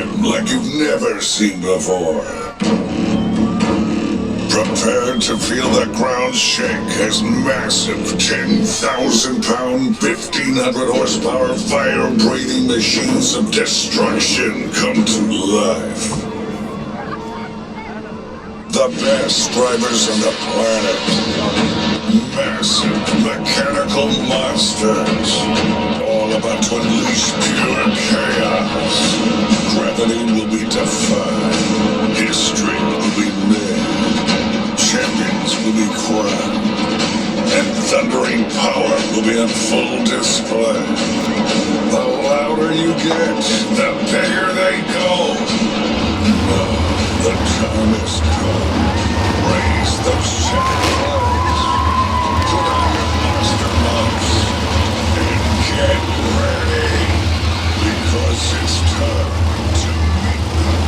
him like you've never seen before. Prepare to feel the ground shake as massive 10,000-pound, 1,500 horsepower fire-breathing machines of destruction come to life. The best drivers on the planet. Massive mechanical monsters. All about to unleash pure chaos. Gravity will be defied. History will be made. Champions will be crowned, and thundering power will be on full display. The louder you get, the bigger they go. The time has come. Raise those shackles. Put on your monster muffs and get ready, because it's time to meet them.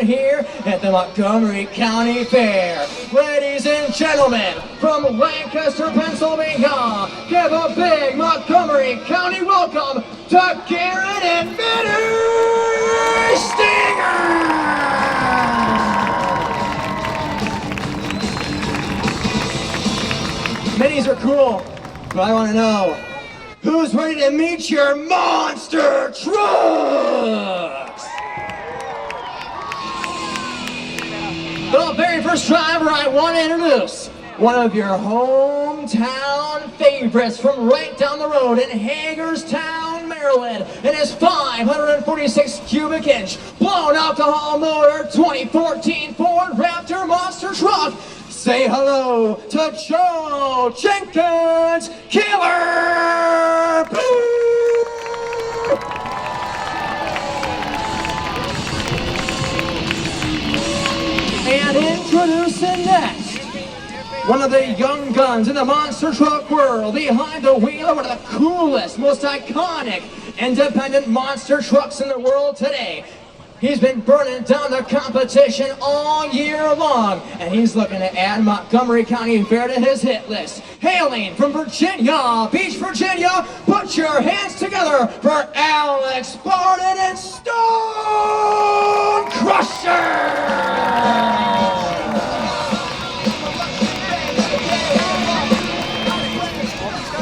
Here at the Montgomery County Fair. Ladies and gentlemen, from Lancaster, Pennsylvania, give a big Montgomery County welcome to Garrett and Minnie Stinger! Minis are cool, but I want to know, who's ready to meet your monster trucks? The very first driver I want to introduce, one of your hometown favorites from right down the road in Hagerstown, Maryland, in his 546 cubic inch blown alcohol motor 2014 Ford Raptor monster truck. Say hello to Joe Jenkins, Killer Boo! And introducing next, one of the young guns in the monster truck world, behind the wheel of one of the coolest, most iconic, independent monster trucks in the world today. He's been burning down the competition all year long, and he's looking to add Montgomery County Fair to his hit list. Hailing from Virginia Beach, Virginia, put your hands together for Alex Barton and Stone Crusher!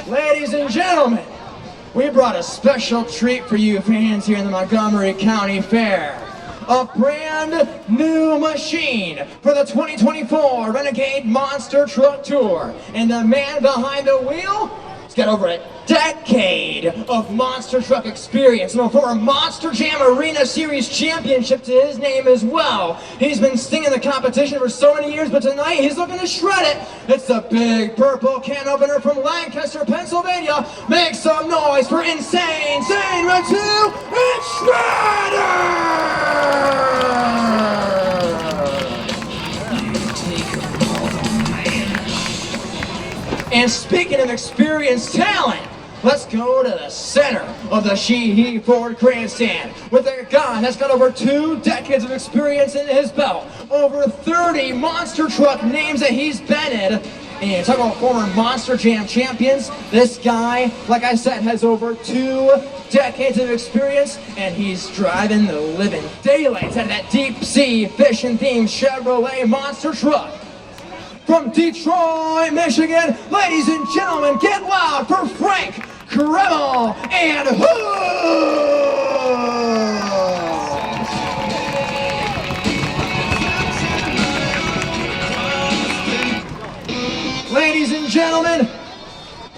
Ladies and gentlemen, we brought a special treat for you fans here in the Montgomery County Fair. A brand new machine for the 2024 Renegade Monster Truck Tour. And the man behind the wheel has got over a decade of monster truck experience and a former Monster Jam Arena Series championship to his name as well. He's been stinging the competition for so many years, but tonight he's looking to shred it. It's the big purple can opener from Lancaster, Pennsylvania. Make some noise for Insane Zane Ratu and Shredder! And speaking of experienced talent, let's go to the center of the Sheehy Ford grandstand with a guy that's got over 2 decades of experience in his belt, over 30 monster truck names that he's been in. And talking about former Monster Jam champions, this guy, like I said, has over 2 decades of experience, and he's driving the living daylights out of that deep sea fishing themed Chevrolet monster truck. From Detroit, Michigan, ladies and gentlemen, get loud for Frank Kremel and Who! Ladies and gentlemen,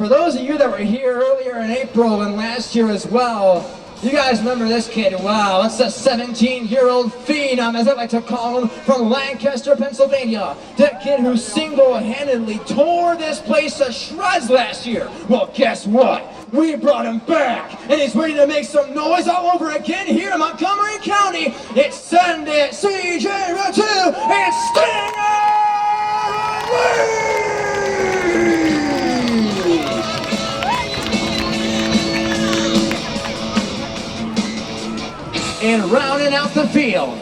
For those of you that were here earlier in April and last year as well, you guys remember this kid. Wow, that's a 17-year-old phenom, as I like to call him, from Lancaster, Pennsylvania. That kid who single-handedly tore this place to shreds last year. Well, guess what? We brought him back, and he's ready to make some noise all over again here in Montgomery County. It's Send It CJ2 and Stinger Lee! And rounding out the field,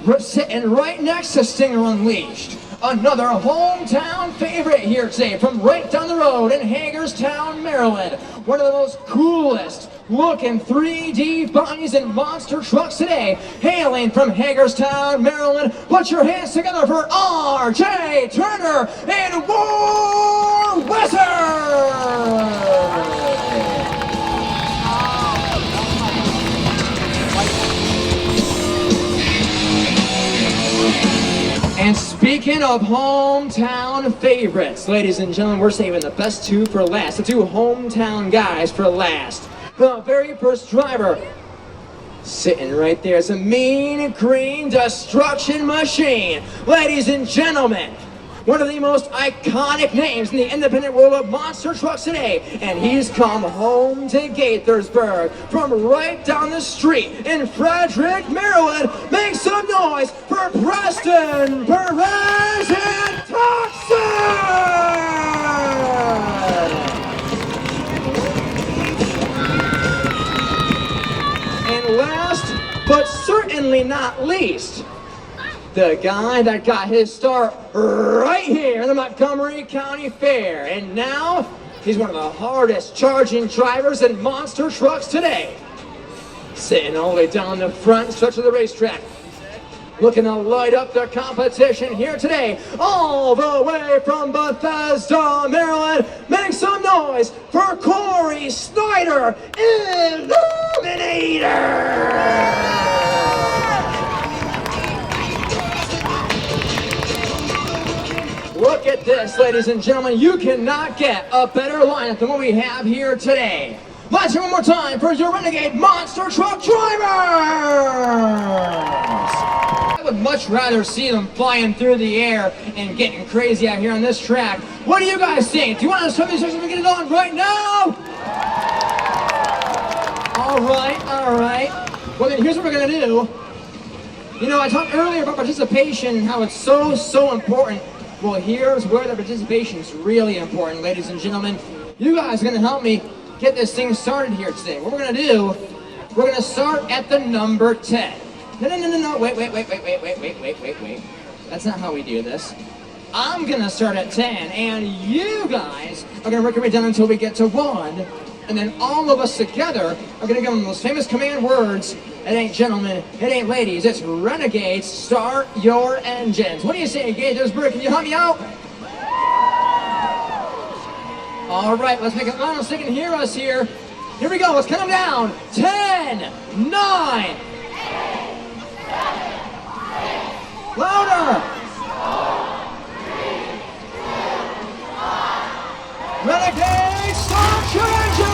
we're sitting right next to Stinger Unleashed, another hometown favorite here today from right down the road in Hagerstown, Maryland. One of the most coolest looking 3D bodies and monster trucks today, hailing from Hagerstown, Maryland. Put your hands together for R.J. Turner and War Wizard! And speaking of hometown favorites, ladies and gentlemen, we're saving the best two for last. The two hometown guys for last. The very first driver, sitting right there, is a mean green destruction machine. Ladies and gentlemen, one of the most iconic names in the independent world of monster trucks today. And he's come home to Gaithersburg from right down the street in Frederick, Maryland. Make some noise for Preston Perez and Toxin! And last, but certainly not least, the guy that got his start right here in the Montgomery County Fair. And now, he's one of the hardest charging drivers in monster trucks today. Sitting all the way down the front stretch of the racetrack. Looking to light up the competition here today. All the way from Bethesda, Maryland. Make some noise for Corey Snyder, Illuminator! Look at this, ladies and gentlemen. You cannot get a better lineup than what we have here today. Let's hear one more time for your Renegade monster truck drivers! I would much rather see them flying through the air and getting crazy out here on this track. What do you guys think? Do you want us to start and get it on right now? All right. Well, then here's what we're gonna do. You know, I talked earlier about participation and how it's so important. Well, here's where the participation is really important, ladies and gentlemen. You guys are gonna help me get this thing started here today. What we're gonna do, we're gonna start at the number 10. No, wait. That's not how we do this. I'm gonna start at 10, and you guys are gonna work your way down until we get to 1, and then all of us together are gonna give them those famous command words. It ain't gentlemen, it ain't ladies, it's renegades, start your engines. What do you say, Gaithersburg? Can you help me out? All right, let's make it loud so they can hear us here. Here we go, let's count them down. 10, 9, 8, 7, 6, louder. 4, 3, 2, 1. Renegade, start your engines!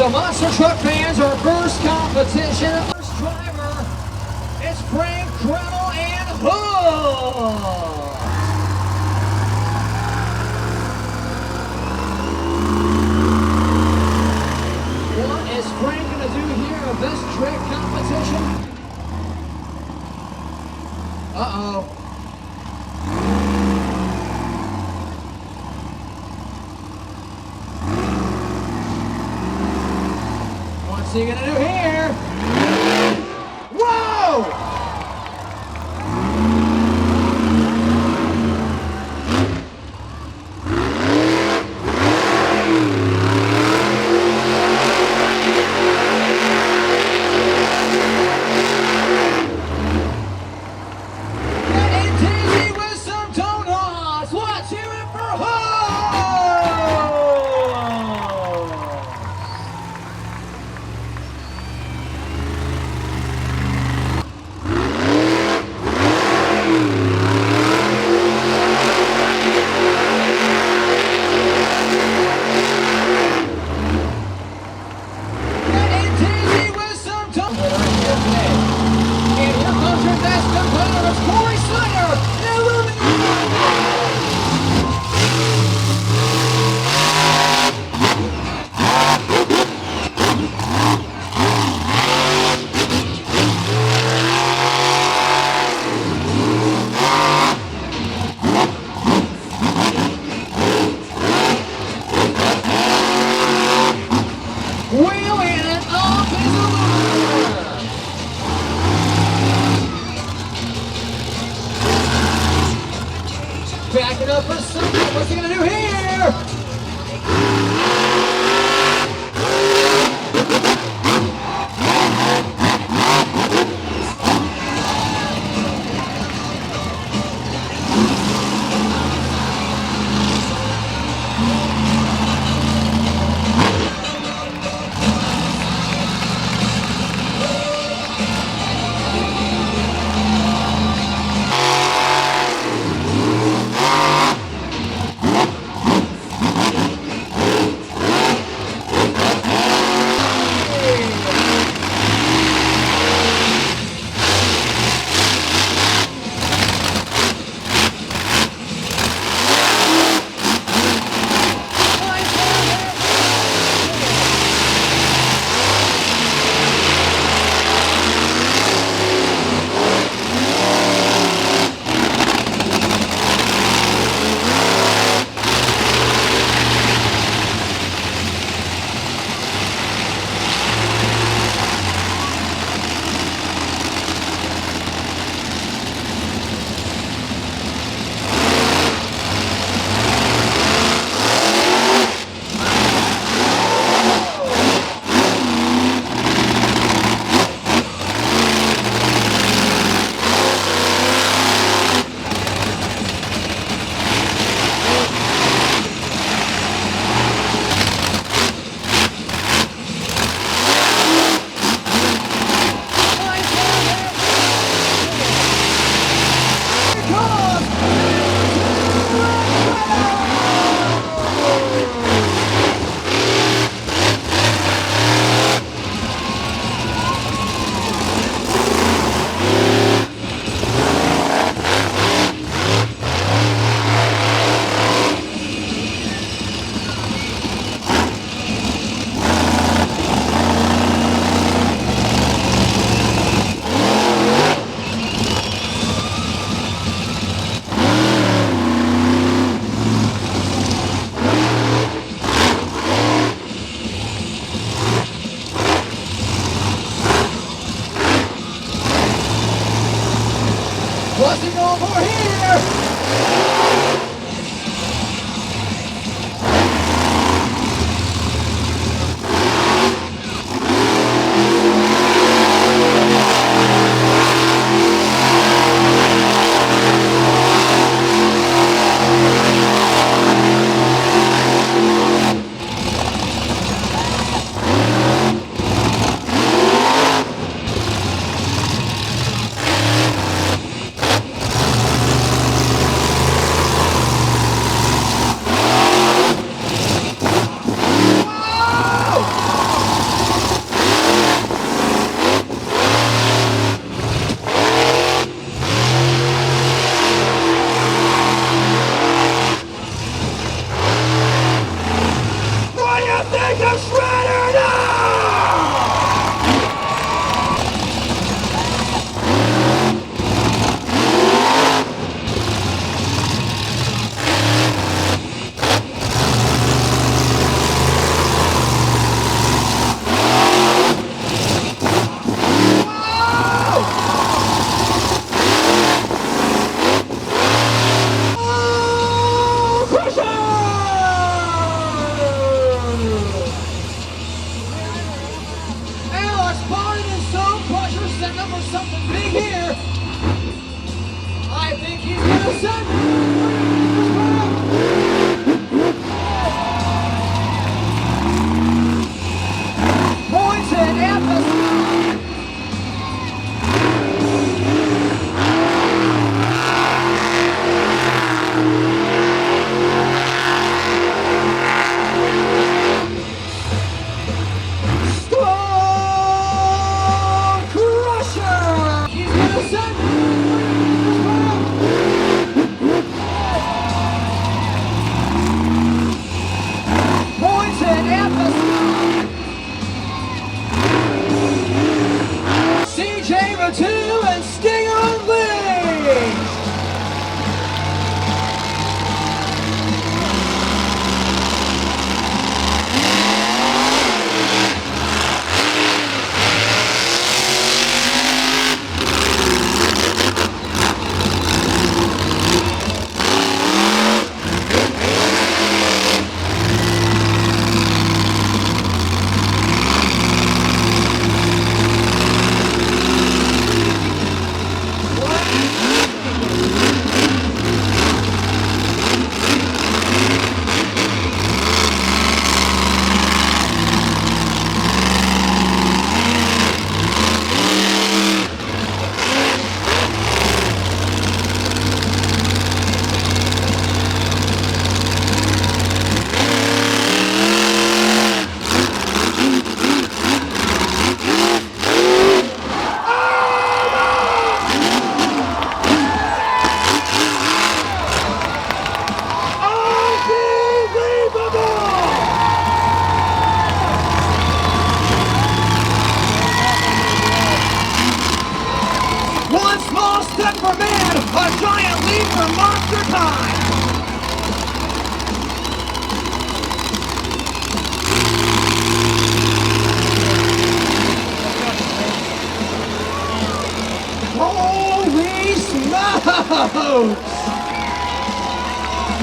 So monster truck fans, our first competition, first driver, it's Frank Kreml and Hood. What is Frank gonna do here in this trick competition? Uh-oh. What's he gonna do here? Whoa! Getting dizzy with some donuts. Let's hear it for Hood! Getting dizzy with some donuts. And here comes your next competitor, it's Corey Slater. Wheeling it off his aluminum. Backing up for second. What's he gonna do here?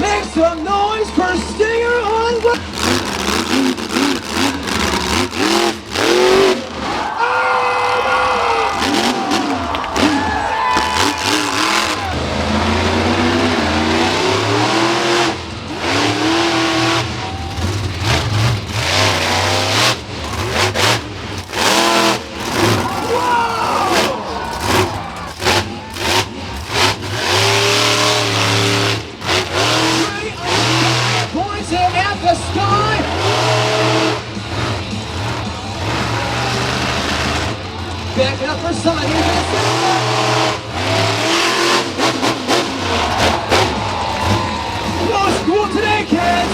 Make some noise for Stinger on. Back it up for somebody. No school today, kids.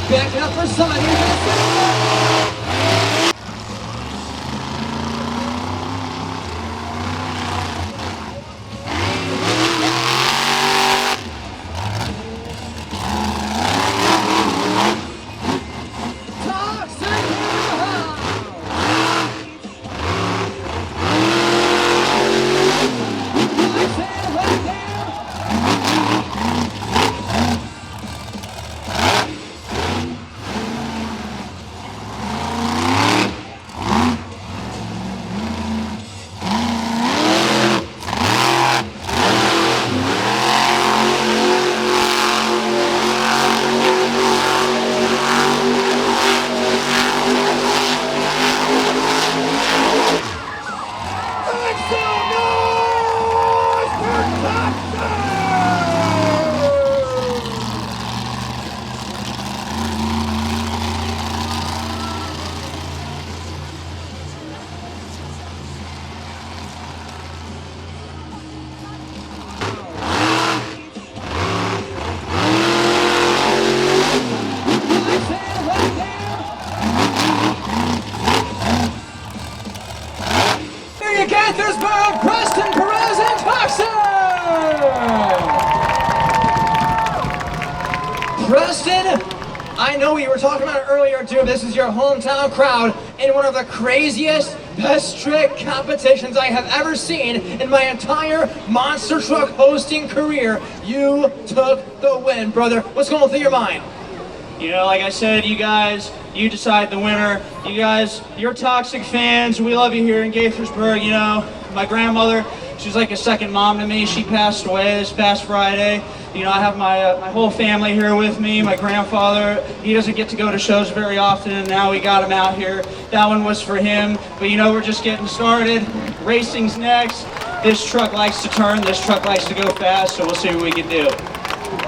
Back it up for somebody. Gaithersburg, Preston, Perez, and Tucson! Preston, I know we were talking about it earlier too. This is your hometown crowd in one of the craziest, best trick competitions I have ever seen in my entire monster truck hosting career. You took the win, brother. What's going through your mind? You know, like I said, you guys, you decide the winner. You guys, you're toxic fans. We love you here in Gaithersburg. You know, my grandmother, she was like a second mom to me. She passed away this past Friday. You know, I have my whole family here with me. My grandfather, he doesn't get to go to shows very often, and now we got him out here. That one was for him. But you know, we're just getting started. Racing's next. This truck likes to turn. This truck likes to go fast, so we'll see what we can do.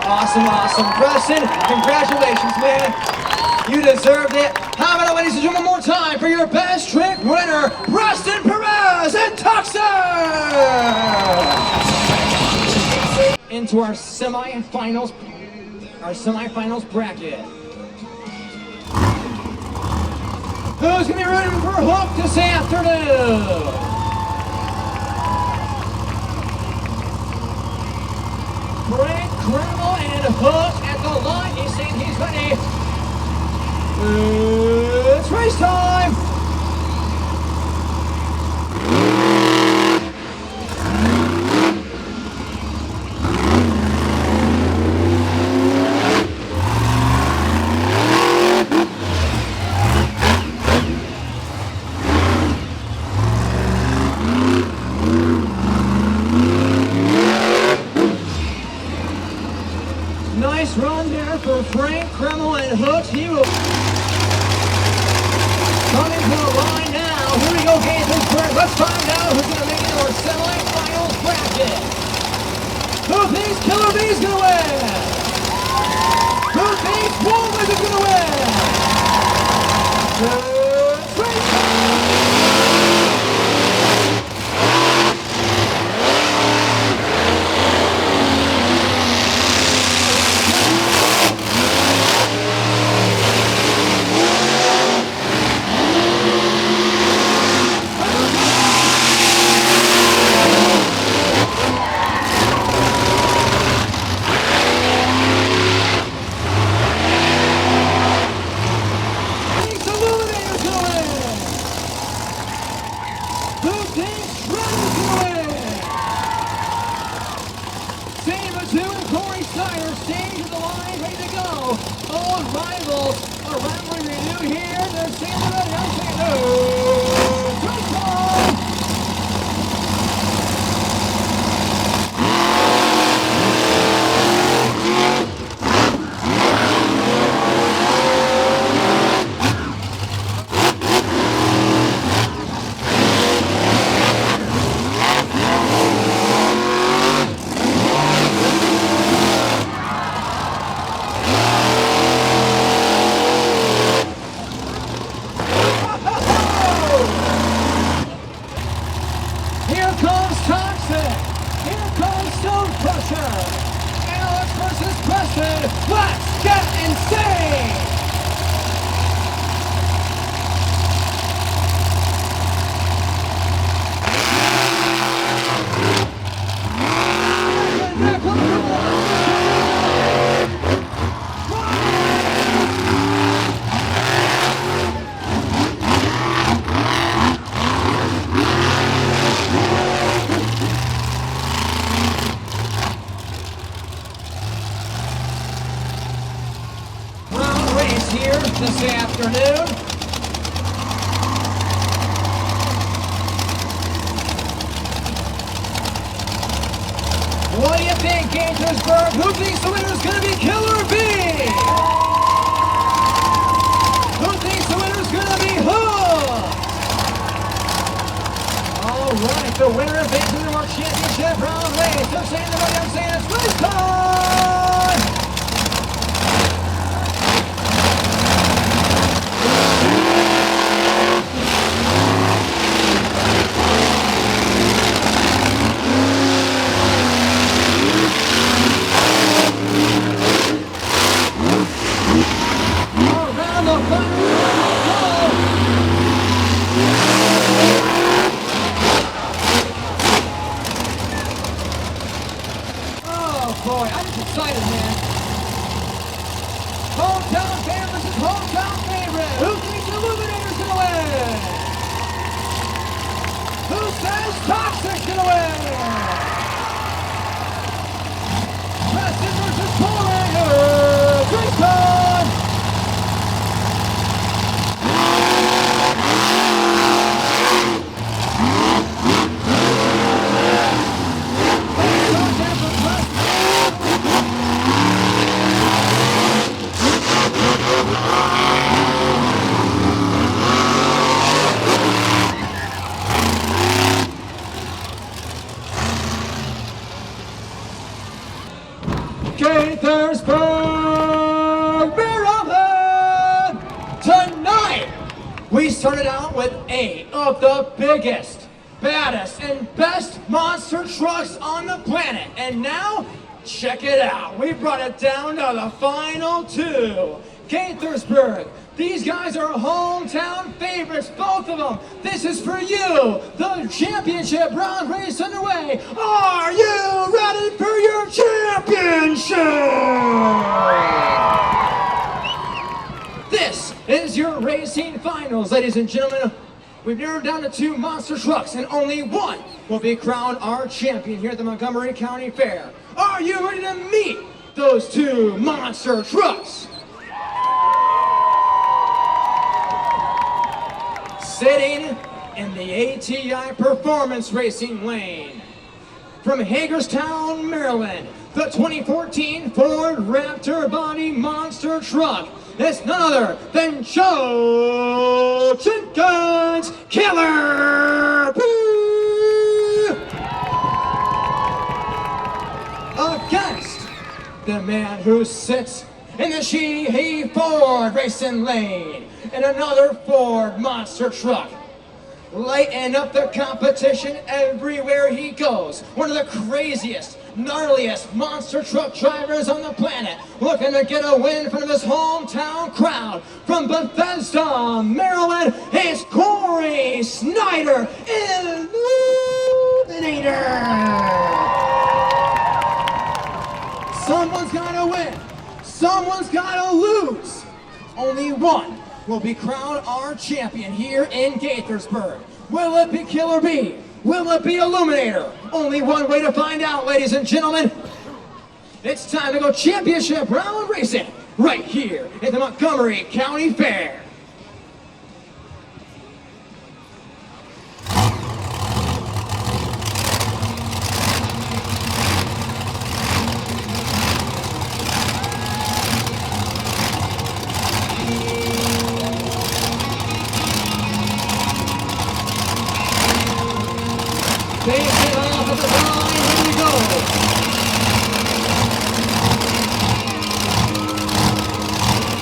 Awesome, awesome. Preston, congratulations, man. You deserved it. How about it, ladies and gentlemen, one more time for your best trick winner, Preston Perez and Tucson! Into our semifinals bracket. Who's gonna be rooting for Hook this afternoon? Frank Criminal and Hook at the line. He's saying he's ready. It's race time! Nice run there for Frank Kreml and Hooks. He will come into the line now. Here we go, Gaithersburg. Let's find out who's going to make it to our semifinals bracket. Who thinks Killer Bee's gonna win? Who thinks Wolverine is gonna win? Let's get insane! Here this afternoon. What do you think, Gaithersburg? Who thinks the winner's gonna be Killer Bee? Who thinks the winner's gonna be Hook? All right, the winner advances to our championship round race. They're saying the right, I'm saying it's Freestyle! Boy, I'm just excited, man. Hometown fan versus hometown favorite. Who thinks the Illuminator's gonna win? Who says Toxic's gonna win? Preston versus Polar. Freestyle! Gaithersburg, Maryland! Tonight, we started out with 8 of the biggest, baddest, and best monster trucks on the planet. And now, check it out. We brought it down to the final 2. Gaithersburg, these guys are hometown favorites, both of them. This is for you. The championship round race underway. Are you ready for your championship? This is your racing finals, ladies and gentlemen. We've narrowed down to 2 monster trucks, and only one will be crowned our champion here at the Montgomery County Fair. Are you ready to meet those 2 monster trucks? Sitting in the ATI Performance Racing lane, from Hagerstown, Maryland, the 2014 Ford Raptor body monster truck. It's none other than Joe Jenkins Killer Bee! A against the man who sits in the Sheehy Ford racing lane in another Ford monster truck, lighting up the competition everywhere he goes. One of the craziest, gnarliest monster truck drivers on the planet, looking to get a win from his hometown crowd. From Bethesda, Maryland, it's Corey Snyder, Illuminator. Someone's gotta win. Someone's gotta lose. Only one will be crowned our champion here in Gaithersburg. Will it be Killer B? Will it be Illuminator? Only one way to find out, ladies and gentlemen. It's time to go championship round racing right here at the Montgomery County Fair. Take it off at the line, here we go.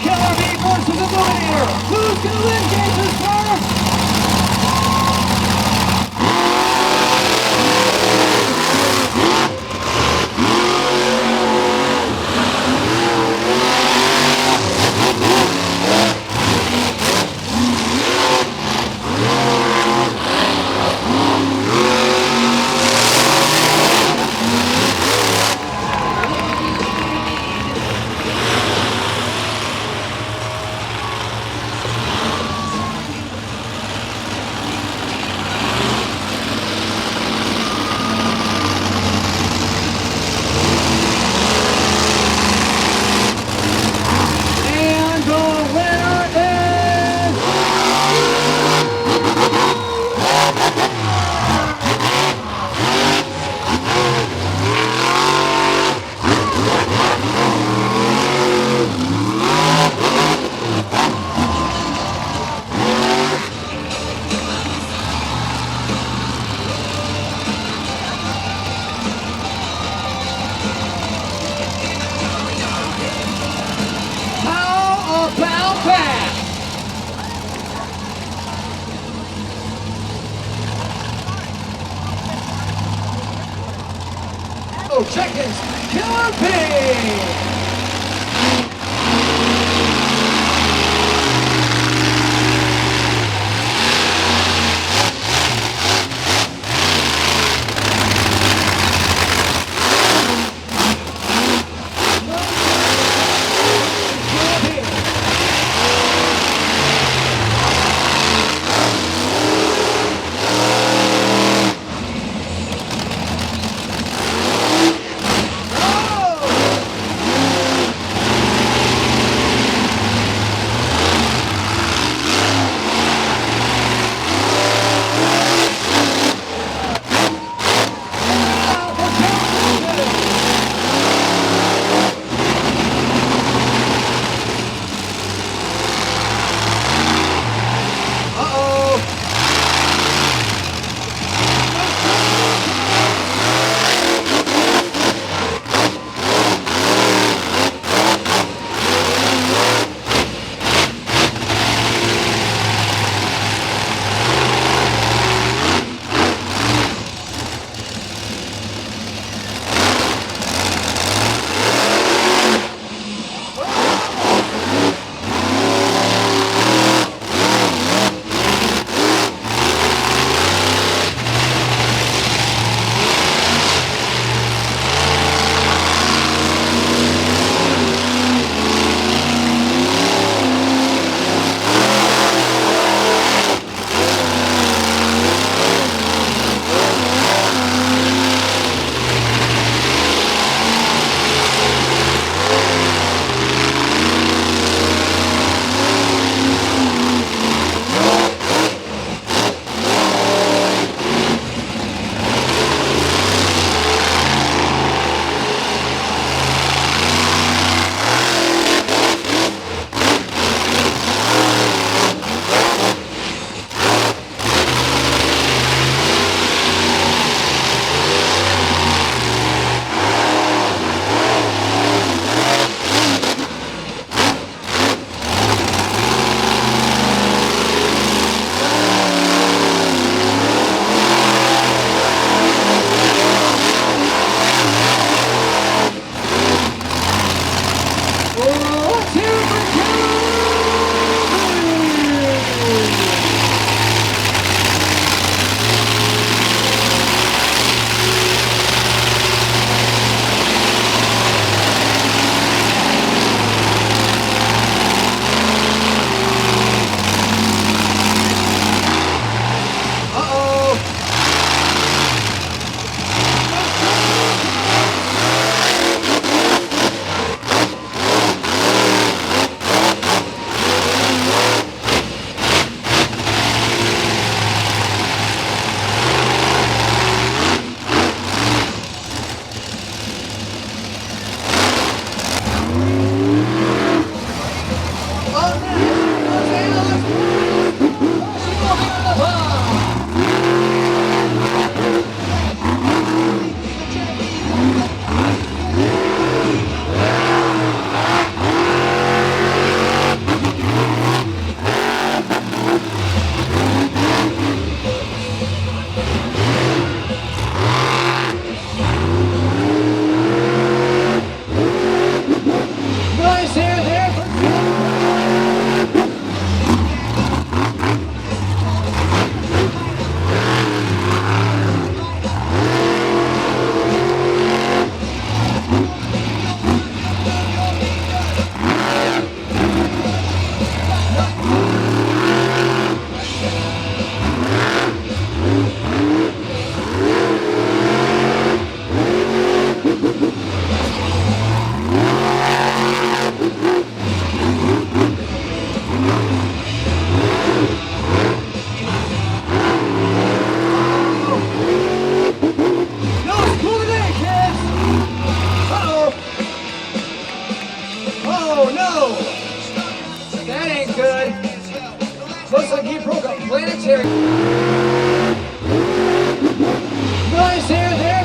Killer B versus Illuminator. Who's gonna win Gaithersburg? Check this, Killer B! hear it. Nice here there.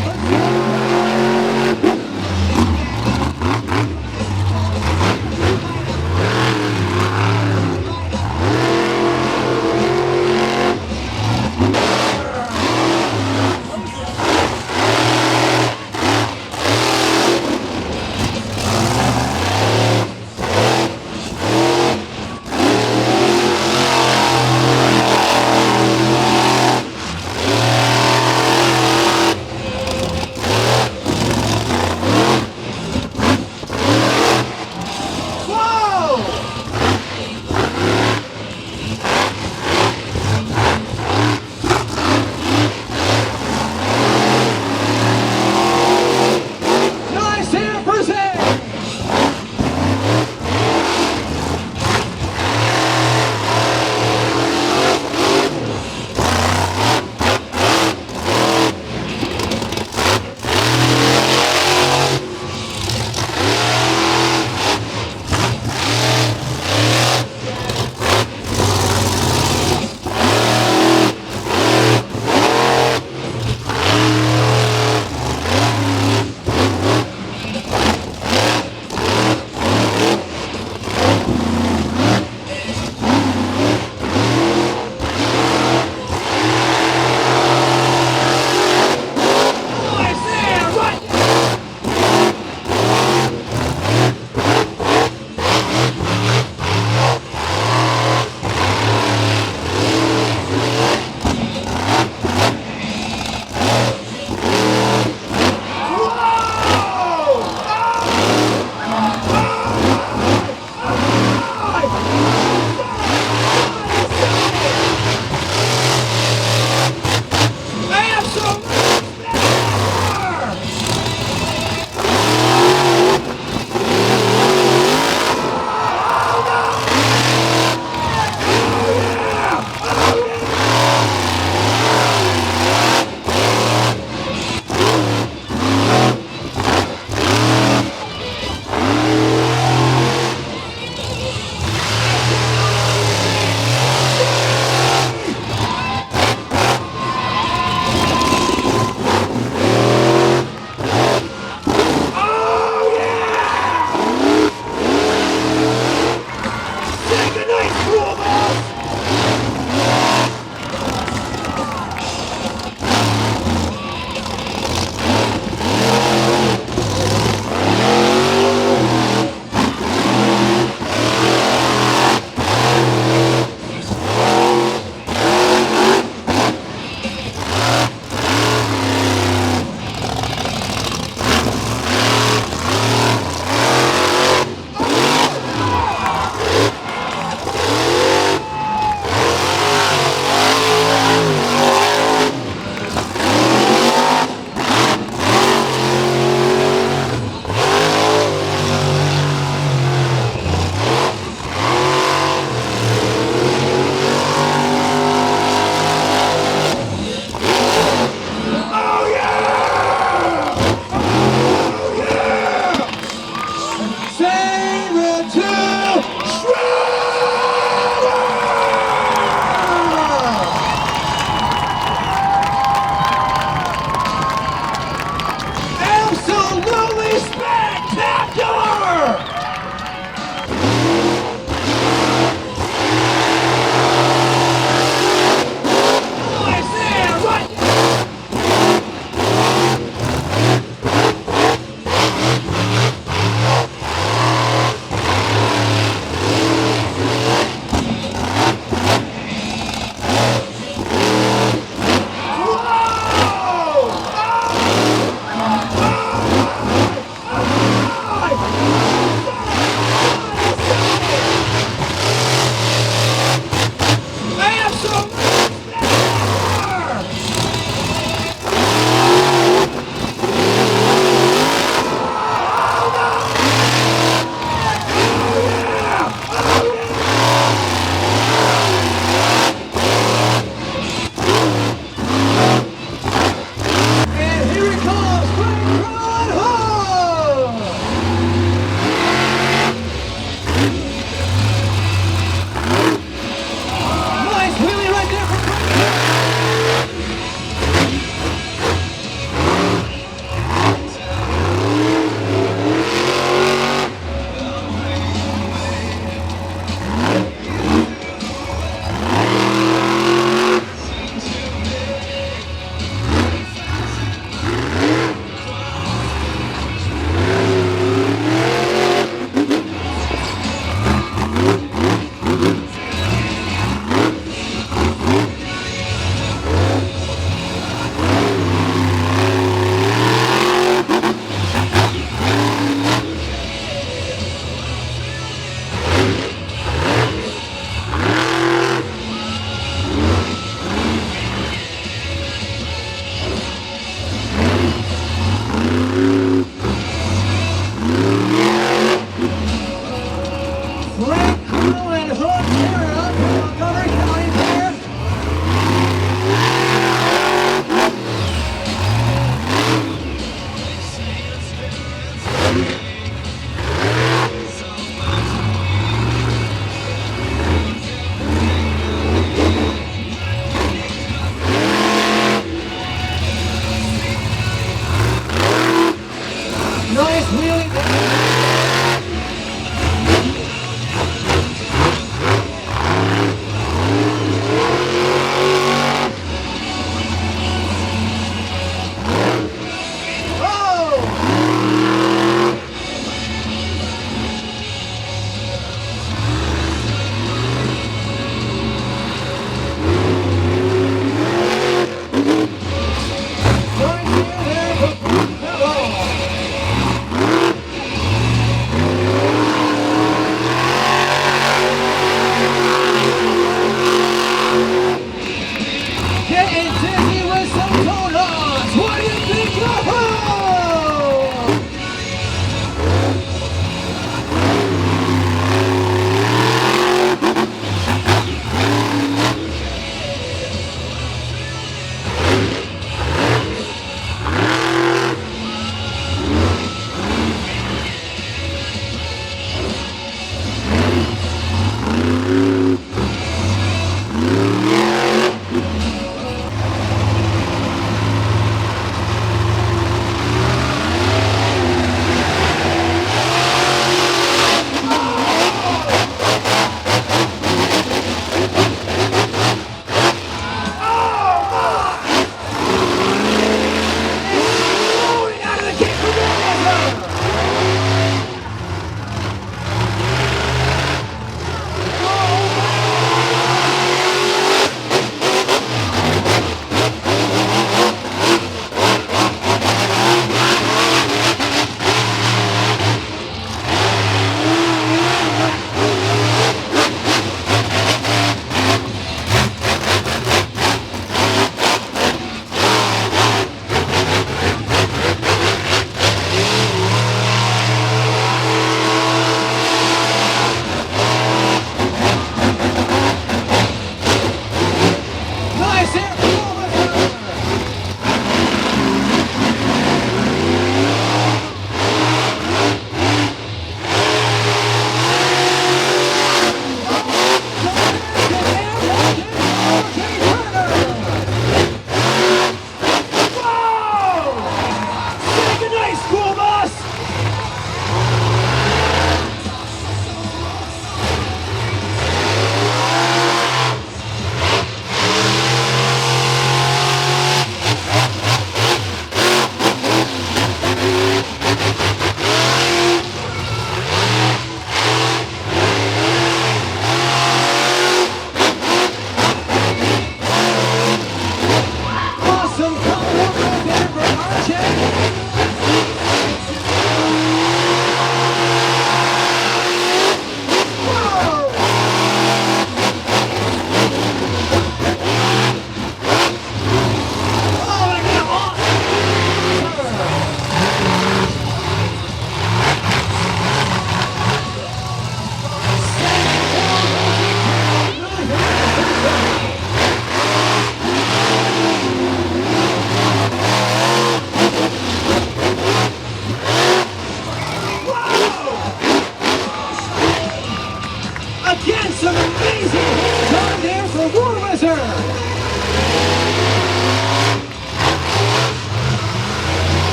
Nice wheelie.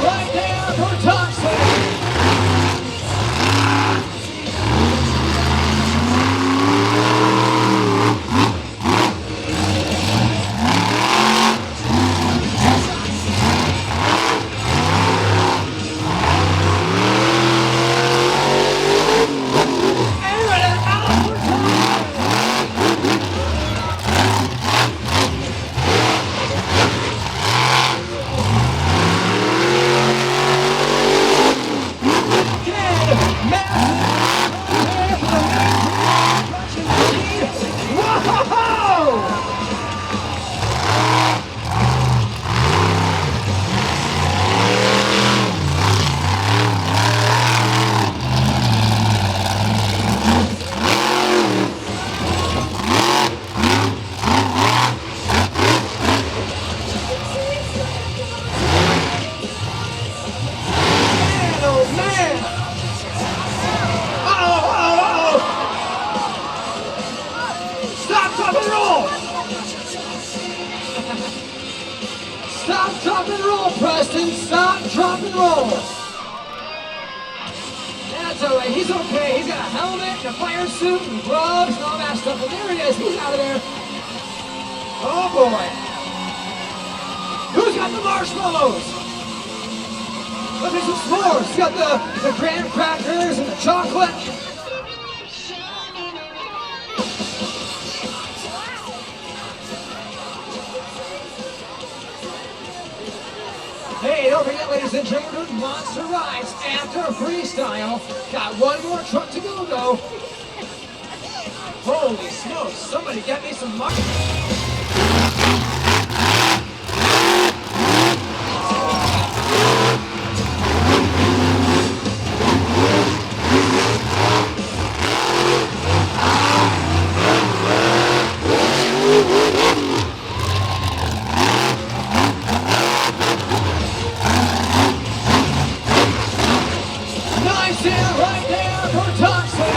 right there for Toxic. Stop, drop, and roll, Preston. Stop, drop, and roll. That's all right. He's okay. He's got a helmet and a fire suit and gloves and all that stuff. And there he is. He's out of there. Oh, boy. Who's got the marshmallows? Look at some s'mores. He's got the graham crackers and the chocolate. Hey, don't forget, ladies and gentlemen, Monster Rides after Freestyle. Got one more truck to go, though. Holy smokes, somebody get me some money. Right there for Toxic.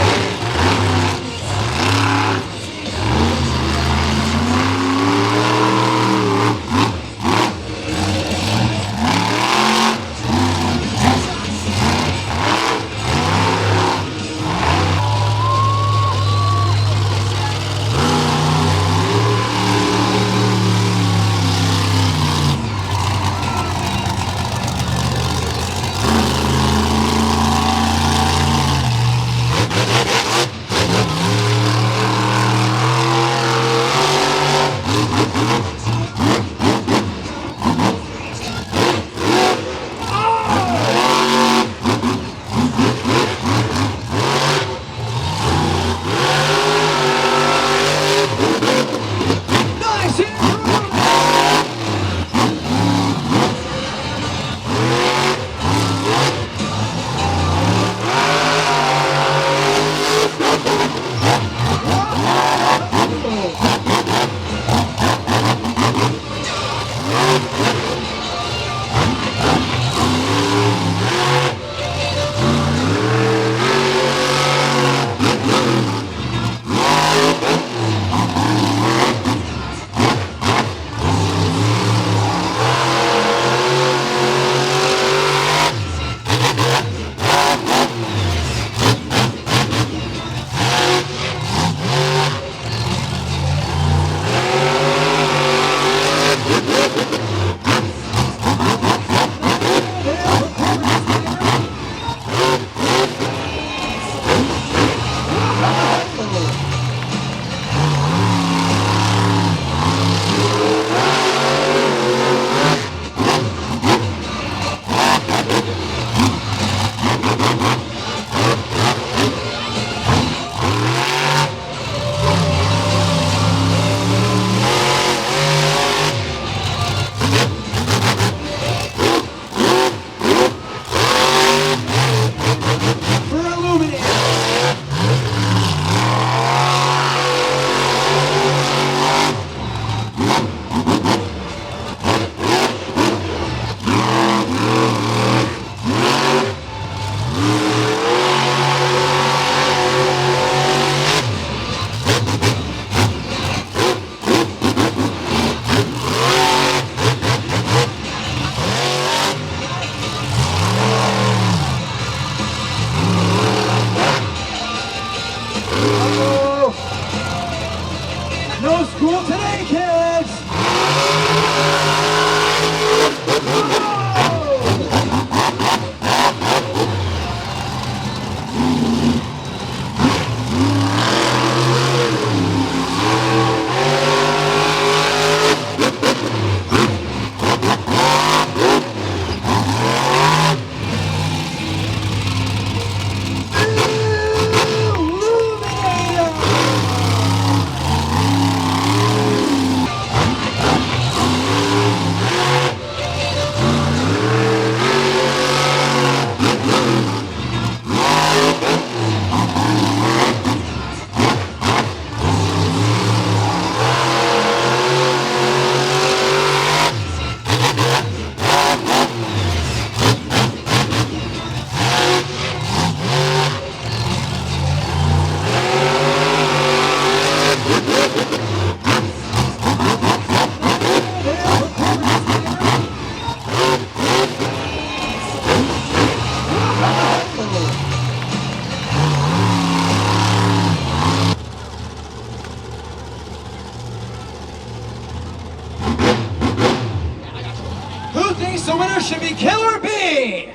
thinks the winner should be Killer B?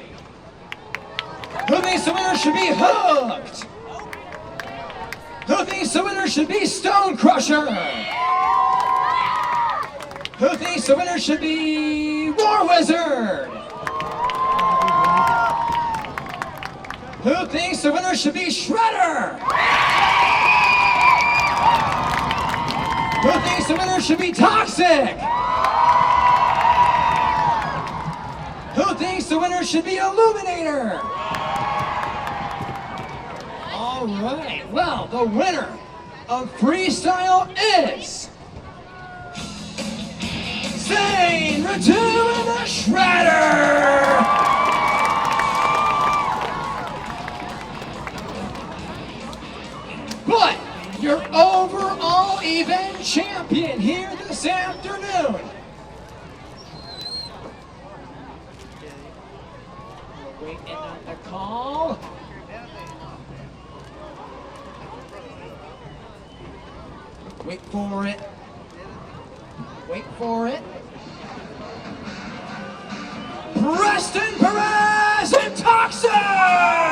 Who thinks the winner should be Hooked? Who thinks the winner should be Stone Crusher? Who thinks the winner should be War Wizard? Who thinks the winner should be Shredder? Who thinks the winner should be Toxic? Who thinks the winner should be Illuminator? All right, well, the winner of Freestyle is Zane Radu and the Shredder! But your overall event champion here this afternoon. Waiting on the call. Wait for it. Wait for it. Preston Perez and Toxic!